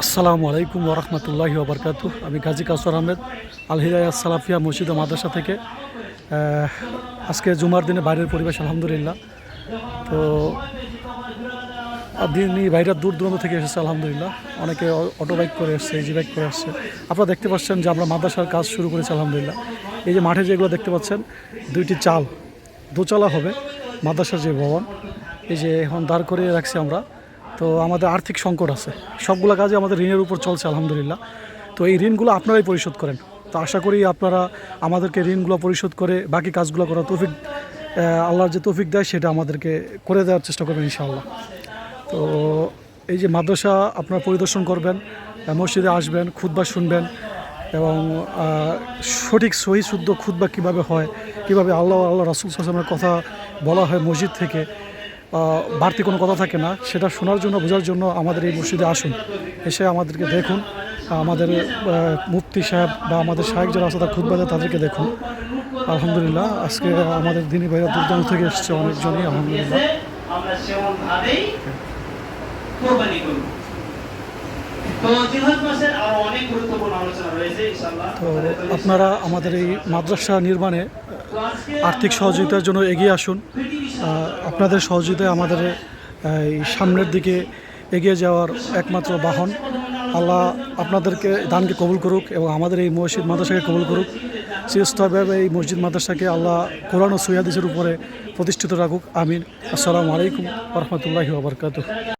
আসসালামু আলাইকুম ওরহমতুল্লাহি ওবরকাতুহ। আমি গাজী কাউসার আহমেদ আল হিদায়া সালাফিয়া মসজিদ ও মাদ্রাসা থেকে। আজকে জুমার দিনে বাইরের পরিবেশ আলহামদুলিল্লাহ। তো দিনই বাইরে দূর দূরান্ত থেকে এসেছে আলহামদুলিল্লাহ। অনেকে অটো বাইক করে এসছে, ইজি বাইক করে আসছে। আপনারা দেখতে পাচ্ছেন যে আমরা মাদ্রাসার কাজ শুরু করেছি আলহামদুলিল্লাহ। এই যে মাঠে যেগুলো দেখতে পাচ্ছেন, দুইটি চাল দোচালা হবে মাদ্রাসার যে ভবন, এই যে এখন দাঁড় করিয়ে রাখছি আমরা। তো আমাদের আর্থিক সংকট আছে, সবগুলো কাজে আমাদের ঋণের উপর চলছে আলহামদুলিল্লাহ। তো এই ঋণগুলো আপনারাই পরিশোধ করেন। তো আশা করি আপনারা আমাদেরকে ঋণগুলো পরিশোধ করে বাকি কাজগুলো করার তৌফিক, আল্লাহর যে তৌফিক দেয় সেটা আমাদেরকে করে দেওয়ার চেষ্টা করবেন ইনশাআল্লাহ। তো এই যে মাদ্রাসা আপনারা পরিদর্শন করবেন, মসজিদে আসবেন, খুতবা শুনবেন এবং সঠিক সহি শুদ্ধ খুতবা কীভাবে হয়, কীভাবে আল্লাহ রাসূল সাল্লাল্লাহু আলাইহি ওয়াসাল্লামের কথা বলা হয় মসজিদ থেকে, বাড়তি কোনো কথা থাকে না, সেটা শোনার জন্য, বোঝার জন্য আমাদের এই মসজিদে আসুন, এসে আমাদেরকে দেখুন। আমাদের মুফতি সাহেব বা আমাদের শাহেক যারা আছে তারা খুতবা দেয়, তাদেরকে দেখুন। আলহামদুলিল্লাহ আজকে আমাদের দিনী ভাইরা দূরদূরান্ত থেকে এসেছে অনেকজনই আলহামদুলিল্লাহ। তো আপনারা আমাদের এই মাদ্রাসা নির্মাণে আর্থিক সহযোগিতার জন্য এগিয়ে আসুন। আপনাদের সহযোগিতায় আমাদের এই সামনের দিকে এগিয়ে যাওয়ার একমাত্র বাহন। আল্লাহ আপনাদেরকে দানকে কবুল করুক এবং আমাদের এই মসজিদ মাদ্রাসাকে কবুল করুক। চিরস্থায়ীভাবে এই মসজিদ মাদ্রাসাকে আল্লাহ কোরআন ও সহিহ হাদিসের উপরে প্রতিষ্ঠিত রাখুক। আমিন। আসসালামু আলাইকুম ওয়া রাহমাতুল্লাহি ওয়া বারাকাতুহু।